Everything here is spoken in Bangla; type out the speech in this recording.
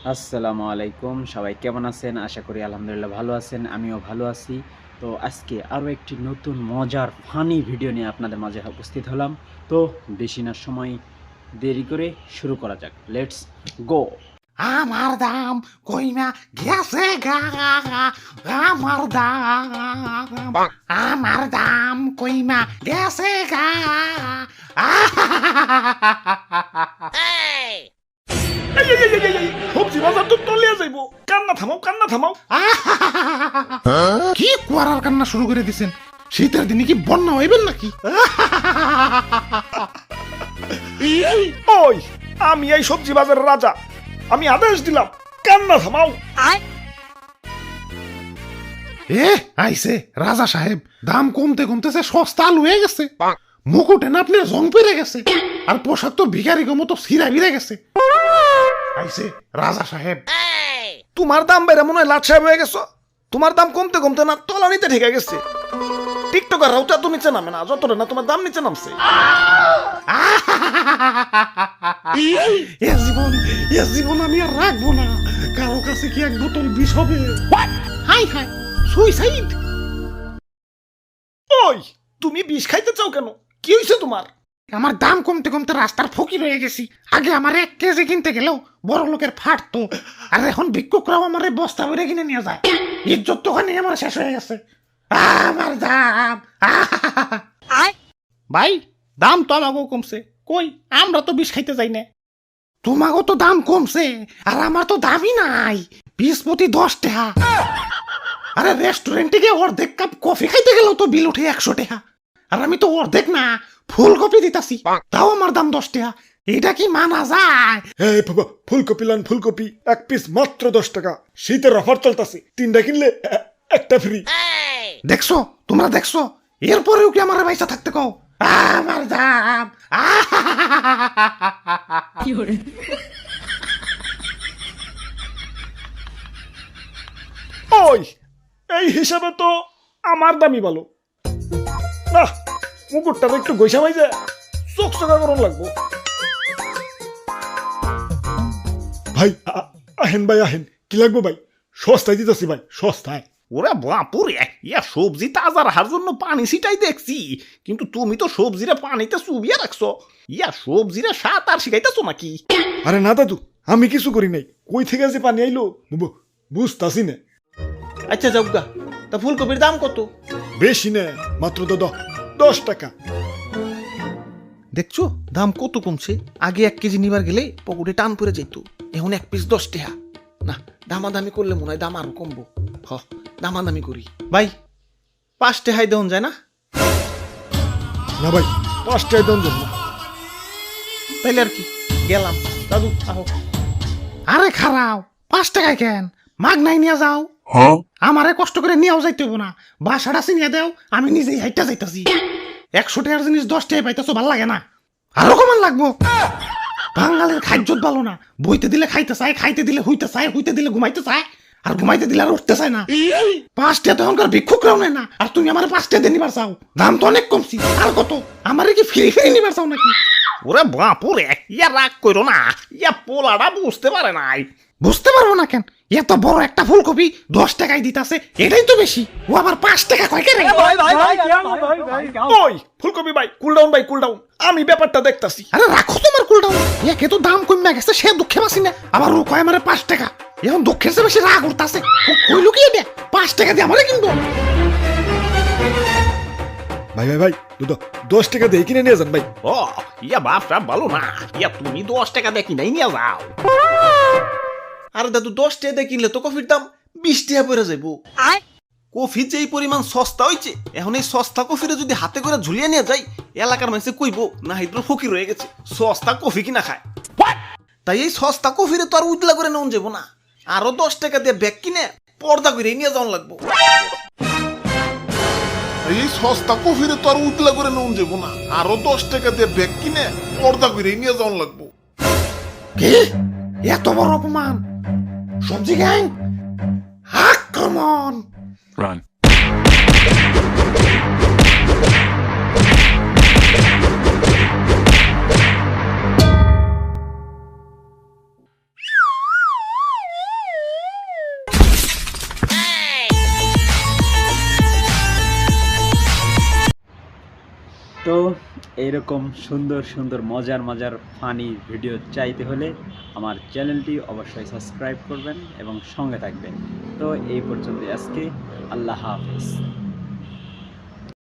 আসসালামু আলাইকুম। সবাই কেমন আছেন? আশা করি আলহামদুলিল্লাহ ভালো আছেন। আমিও ভালো আছি। তো আজকে আরো একটি নতুন মজার ফানি ভিডিও নিয়ে আপনাদের মাঝে উপস্থিত হলাম। তো বেশি না সময় দেরি করে শুরু করা যাক। Let's go! আমার দাম কইমা গেছে গা, আমার দাম আমার দাম কইমা গেছে গা। সবজি বাজার তো তলিয়ে যাইবো। কান্না থামাও, কান্না থামাও। কি কুয়ারার কান্না শুরু করে দিছেন? শীতের দিনে কি বন্যা হইবেন নাকি? ওই, আমি এই সবজি বাজারের রাজা। আমি আদেশ দিলাম, কান্না থামাও। এ আইছে রাজা সাহেব, দাম কমতে কমতেছে সস্তা আলু হয়ে গেছে। মুকুটে না আপনার জং পেরে গেছে, আর পোশাক তো ভিখারি মতো ছিঁড়া ভিড়ে গেছে। আইছে রাজা সাহেব। তোমার দাম বেড়ে মনে হয় লাট সাহেব হয়ে গেছো। তোমার দাম কমতে কমতে না তলানিতে ঠেকে গেছে। টিকটকাররাও তো এত নিচে নামে না, যতটা না তোমার দাম নিচে নামছে। এ জীবন আমি আর রাখবো না। কারো কাছে কি এক বোতল বিষ হবে? High high, suicide. ওই, তুমি বিষ খাইতে চাও কেন? কি হয়েছে তোমার? আমার দাম কমতে কমতে রাস্তার ফকির হয়ে গেছি। আগে আমার 1 কেজি কিনতে গেলেও বড় লোকের ফাটতো, আর এখন ভিক্ষুকরাও আমার বস্তা ভরে কিনে নিয়ে যায়। ইজ্জত তো ওখানে আমার শেষ হয়ে গেছে। আমার দাম ভাই, দাম তো আমাকেও কমছে। কই, আমরা তো বিষ খাইতে যাই না। তোমাকেও তো দাম কমছে, আর আমার তো দামই নাই। 20 প্রতি 10 টাকা। আরে রেস্টুরেন্টে গিয়ে অর্ধেক কাপ কফি খাইতে গেলেও তো বিল উঠে 100 টাকা, আর আমি তো অর্ধেক না ফুলকপি দিতাছি, তাও আমার দাম 10 টাকা। এটা কি মানা যায়? এই বাবা, ফুলকপি লান, ফুলকপি 1 পিস মাত্র 10 টাকা। শীতের অফার চলতেছে, 3টা কিনলে একটা ফ্রি। দেখছো, তোমরা দেখছো? এরপরেও কি আমার পয়সা থাকতে কও? আমার দাম ওই, এই হিসাবে তো আমার দামই ভালো না। মুকুটটা একটু গৈসা মাইজে চোখ চোখা করুন লাগবো। ভাই আহেন, ভাই আহেন, কি লাগবো ভাই? সস্তায় দিতেছি ভাই, সস্তায়। ওরে বাপুরে, ইয়া সবজি তাজা রাখার জন্য পানি ছিটাই দেখছি, কিন্তু তুমি তো সবজিরে পানিতে চুবিয়ে রাখছো। ইয়া সবজিরে সাত আর শিখাইতেছো নাকি? আরে না দাদু, আমি কিছু করি নাই। কই থেকে যে পানি আইলো বুঝতাছি না। আচ্ছা যাওগা, তা ফুলকপির দাম কত? বেশি না, মাত্র তো 10 টাকা। দেখছো দাম কত কমছে। আগে 1 কেজি নিবার গেলে পকেটে টান পড়ে যেত, এখন 1 পিস 10 টাকা। না, দামাদামি করলে মনে হয় দাম আরো কমবো। হ, দামাদামি করি। ভাই, 5 টাকায় দেওয়া যায় না? না ভাই, 5 টাকায় দাম দেন না। তাইলে আর কি, গেলাম। দাদু আহো। আরে খারাও, 5 টাকায় কেন? মাগ নাই নিয়ে যাও। আমারে কষ্ট করে নিয়েও যাইতে হবো না। বাসাটা চিনিয়ে দেও, আমি নিজেই হাইটা যাইতাছি। 100 টাকার জিনিস 10 টাকায় পাইতেছো, ভাল লাগে না? আরো কমান লাগবো। বাঙালির খাদ্যত ভালো না। বইতে দিলে খাইতে চায়, খাইতে দিলে হইতে চায়, হইতে দিলে ঘুমাইতে চায়, আর ঘুমাইতে দিলে আর উঠতে চায় না। 5 টাকা তো এখনকার ভিক্ষুকরাও নেয় না, আর তুমি আমার 5 টাকা দিয়ে নিবার চাও? দাম তো অনেক কমছি। আর কত? আমারে কি ফ্রি ফ্রি নিবার চাও নাকি? ওরে বাপুরে, ইয়া রাগ করো না, ইয়া পোলাটা বুঝতে পারে নাই। বুঝতে পারবো না কেন? এত বড় একটা ফুলকপি 10 টাকায় দিতাছে, এটাই তো বেশি। ও আবার 5 টাকা কয় কেন? ওই ফুলকপি ভাই, কুল ডাউন ভাই, কুল ডাউন। আমি ব্যাপারটা দেখতাছি। আরে রাখো তোমার কুলটাও। একে তো দাম কমে গেছে, সে দুঃখে বাসি না, আবার ও কয় আমারে 5 টাকা। এখন দুঃখের চেয়ে বেশি রাগ উঠতাছে। কইলো কি এটা? 5 টাকা দিয়ে আমারে কিনবো? ভাই ভাই ভাই, 10 টাকা দিয়ে কিনে নিয়ে যান ভাই। ও, ইয়া বাপটা ভালো না। ইয়া তুমি 10 টাকা দিয়ে কিনাই নিয়ে যাও। আরে দাদু, 10 টাকা দিয়ে কিনলে তো কফির দাম 20 টাকা পড়ে যাইবো। কফি যেই পরিমাণ সস্তা হইছে, এখন এই সস্তা কফিরে যদি হাতে করে ঝুলিয়ে নিয়ে যাই, এলাকার মানুষে কইবো না হিদ্র ফকির হয়ে গেছে, সস্তা কফি কিনা খায়। তাই এই সস্তা কফিরে তো আর উজলা করে নেওয়া যাবো না। আরো 10 টাকা দিয়ে ব্যাগ কিনে পর্দা করে নিয়ে যাওয়া লাগবো। এই সস্তা কফিরে তো আর উতলা করে নেওয়া যাবো না। আরো 10 টাকা দিয়ে ব্যাগ কিনে পর্দা করে নিয়ে যাওয়া লাগবো। কি? এত বড় অপমান! সবজি গ্যাং, আক্রমণ! Run. তো এইরকম সুন্দর সুন্দর মজার মজার ফানি ভিডিও চাইতে হলে আমার চ্যানেলটি অবশ্যই সাবস্ক্রাইব করবেন এবং সঙ্গে থাকবেন। তো এই পর্যন্ত আজকে আল্লাহ হাফেজ।